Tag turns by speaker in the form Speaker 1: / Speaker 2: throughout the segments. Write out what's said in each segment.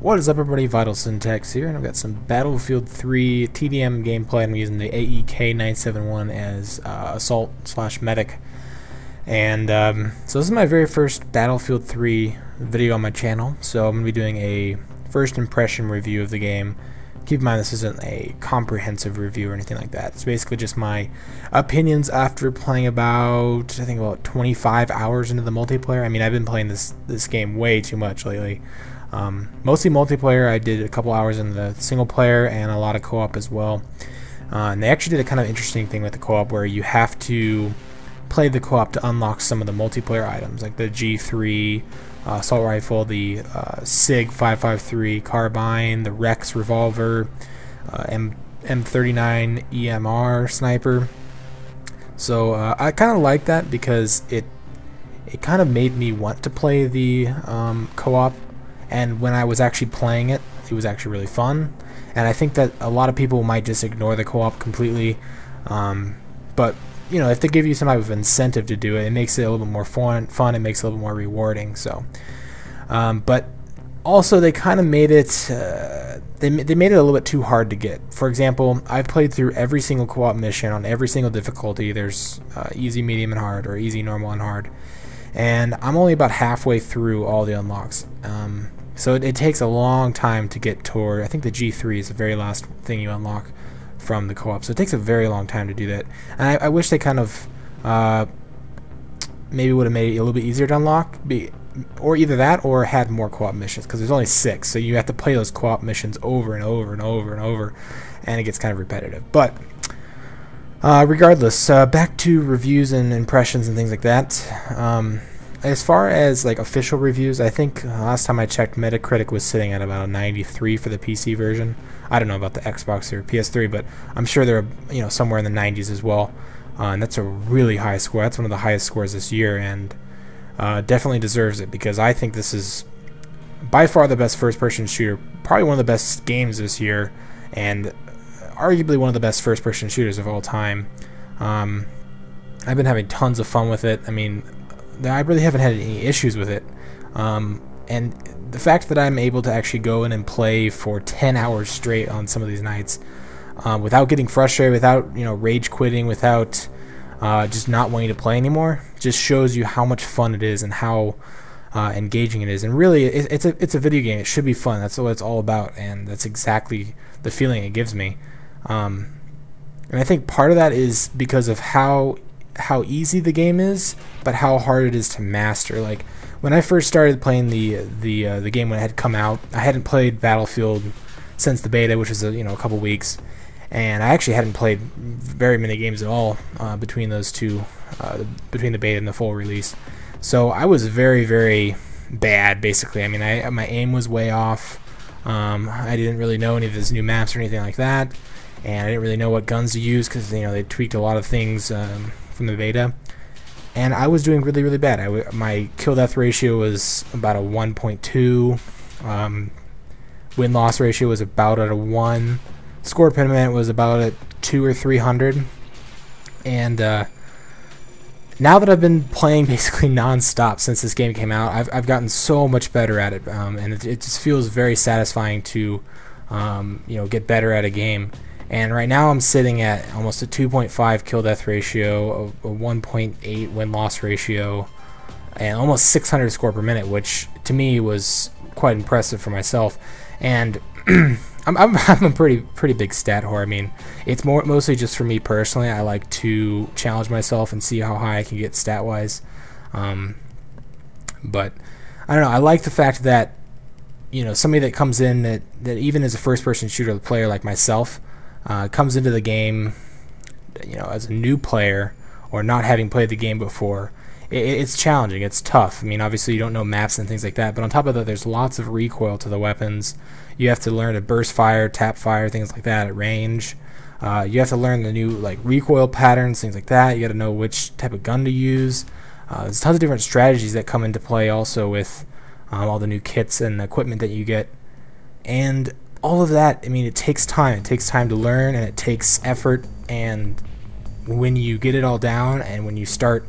Speaker 1: What is up, everybody? VitalSyntax here, and I've got some Battlefield 3 TDM gameplay. I'm using the AEK-971 as assault/medic, and so this is my very first Battlefield 3 video on my channel. So I'm going to be doing a first impression review of the game. Keep in mind, this isn't a comprehensive review or anything like that. It's basically just my opinions after playing about 25 hours into the multiplayer. I mean, I've been playing this game way too much lately. Mostly multiplayer. I did a couple hours in the single player and a lot of co-op as well. And they actually did a kind of interesting thing with the co-op where you have to play the co-op to unlock some of the multiplayer items, like the G3 assault rifle, the SIG 553 carbine, the Rex revolver, M39 EMR sniper. So I kind of like that because it kind of made me want to play the co-op. And when I was actually playing it, it was actually really fun. And I think that a lot of people might just ignore the co-op completely. But, you know, if they give you some type of incentive to do it, it makes it a little bit more fun, it makes it a little bit more rewarding. So, but also they kind of made it, they made it a little bit too hard to get. For example, I've played through every single co-op mission on every single difficulty. There's easy, medium, and hard, or easy, normal, and hard. And I'm only about halfway through all the unlocks. So it takes a long time to get toward, I think the G3 is the very last thing you unlock from the co-op. So it takes a very long time to do that. And I wish they kind of maybe would have made it a little bit easier to unlock, or either that or had more co-op missions, because there's only 6. So you have to play those co-op missions over and over and over and over, and it gets kind of repetitive. But regardless, back to reviews and impressions and things like that. As far as like official reviews, I think last time I checked, Metacritic was sitting at about a 93 for the PC version. I don't know about the Xbox or PS3, but I'm sure they're somewhere in the 90s as well. And that's a really high score. That's one of the highest scores this year, and definitely deserves it, because I think this is by far the best first-person shooter, probably one of the best games this year, and arguably one of the best first-person shooters of all time. I've been having tons of fun with it. I mean, I really haven't had any issues with it, and the fact that I'm able to actually go in and play for 10 hours straight on some of these nights without getting frustrated, without rage quitting, without just not wanting to play anymore, just shows you how much fun it is and how engaging it is. And really, it's a video game. It should be fun. That's what it's all about, and that's exactly the feeling it gives me. And I think part of that is because of how easy the game is, but how hard it is to master. Like when I first started playing the game when it had come out, I hadn't played Battlefield since the beta, which was a couple weeks, and I actually hadn't played very many games at all between those two, between the beta and the full release. So I was very, very bad, basically. I mean, my aim was way off. I didn't really know any of these new maps or anything like that, and I didn't really know what guns to use because they tweaked a lot of things from the beta, and I was doing really, really bad. My kill-death ratio was about a 1.2, win-loss ratio was about at a 1, score per minute was about at 200 or 300, and now that I've been playing basically non-stop since this game came out, I've gotten so much better at it, and it just feels very satisfying to get better at a game. And right now I'm sitting at almost a 2.5 kill-death ratio, a 1.8 win-loss ratio, and almost 600 score per minute, which to me was quite impressive for myself. And I'm a pretty big stat whore. I mean, it's mostly just for me personally. I like to challenge myself and see how high I can get stat-wise. But I don't know. I like the fact that somebody that comes in that even as a first-person shooter player like myself, comes into the game as a new player or not having played the game before. It's challenging, it's tough. I mean, obviously you don't know maps and things like that, but on top of that, there's lots of recoil to the weapons. You have to learn to burst fire, tap fire, things like that at range. You have to learn the new recoil patterns, things like that. You got to know which type of gun to use. There's tons of different strategies that come into play also with all the new kits and equipment that you get, and all of that. I mean, it takes time. It takes time to learn, and it takes effort. And when you get it all down, and when you start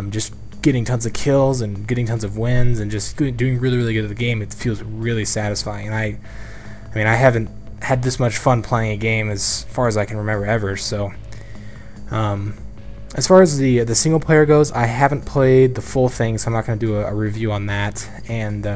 Speaker 1: just getting tons of kills and getting tons of wins and just doing really, really good at the game. It feels really satisfying. And I mean, I haven't had this much fun playing a game as far as I can remember ever. So, as far as the single player goes, I haven't played the full thing, so I'm not going to do a review on that. And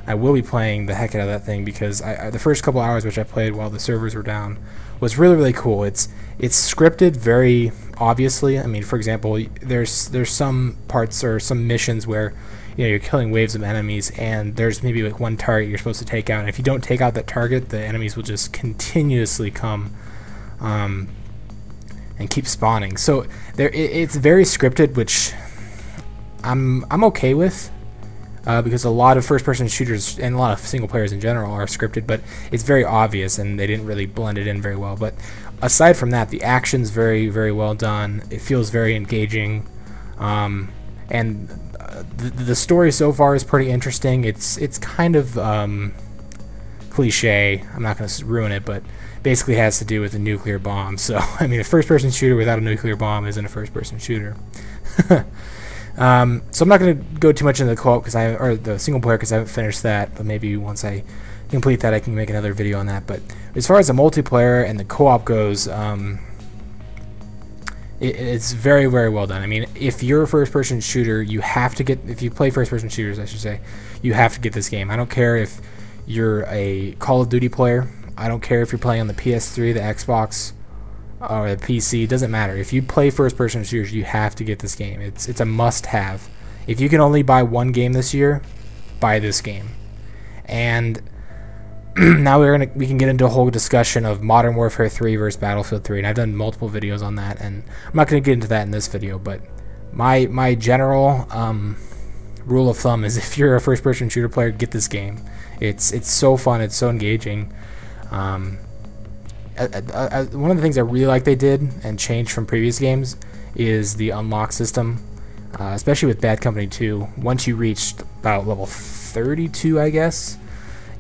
Speaker 1: I will be playing the heck out of that thing because the first couple hours which I played while the servers were down was really, really cool. It's scripted very obviously. I mean, for example, there's some parts or some missions where you're killing waves of enemies, and there's maybe like one target you're supposed to take out, and if you don't take out that target, the enemies will just continuously come and keep spawning. So it's very scripted, which I'm okay with. Because a lot of first-person shooters and a lot of single players in general are scripted, but it's very obvious and they didn't really blend it in very well. But aside from that, the action's very, very well done. It feels very engaging, and the story so far is pretty interesting. It's kind of cliche. I'm not going to ruin it, but basically has to do with a nuclear bomb. So I mean, a first-person shooter without a nuclear bomb isn't a first-person shooter. So I'm not going to go too much into the co-op or the single player because I haven't finished that. But maybe once I complete that, I can make another video on that. But as far as the multiplayer and the co-op goes, it's very, very well done. I mean, if you're a first-person shooter, you have to get. If you play first-person shooters, I should say, you have to get this game. I don't care if you're a Call of Duty player. I don't care if you're playing on the PS3, the Xbox, or the PC. It doesn't matter. If you play first-person shooters, you have to get this game. It's a must-have. If you can only buy one game this year, buy this game. And now we can get into a whole discussion of Modern Warfare 3 versus Battlefield 3, and I've done multiple videos on that, and I'm not going to get into that in this video. But my general rule of thumb is if you're a first-person shooter player, get this game. It's so fun. It's so engaging. One of the things I really like they did and changed from previous games is the unlock system, especially with Bad Company 2. Once you reached about level 32, I guess,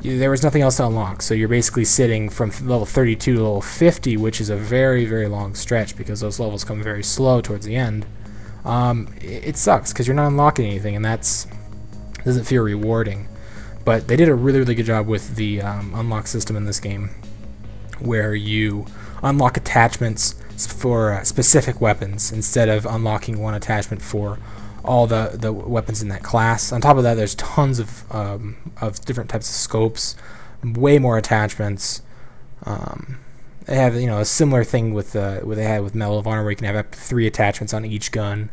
Speaker 1: there was nothing else to unlock. So you're basically sitting from level 32 to level 50, which is a very, very long stretch because those levels come very slow towards the end. It sucks because you're not unlocking anything, and doesn't feel rewarding. But they did a really, really good job with the unlock system in this game, where you unlock attachments for specific weapons instead of unlocking one attachment for all the weapons in that class. On top of that, there's tons of different types of scopes, way more attachments. They have a similar thing with what they had with Medal of Honor, where you can have up to 3 attachments on each gun.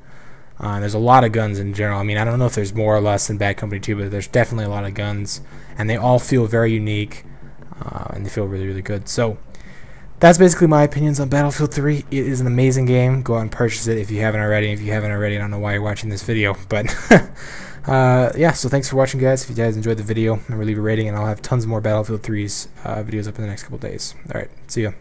Speaker 1: There's a lot of guns in general. I mean, I don't know if there's more or less in Bad Company 2, but there's definitely a lot of guns, and they all feel very unique, and they feel really, really good. So that's basically my opinions on Battlefield 3. It is an amazing game. Go out and purchase it if you haven't already. If you haven't already, I don't know why you're watching this video, but yeah, so thanks for watching, guys. If you guys enjoyed the video, remember, leave a rating, and I'll have tons more Battlefield 3's videos up in the next couple days. Alright, see ya.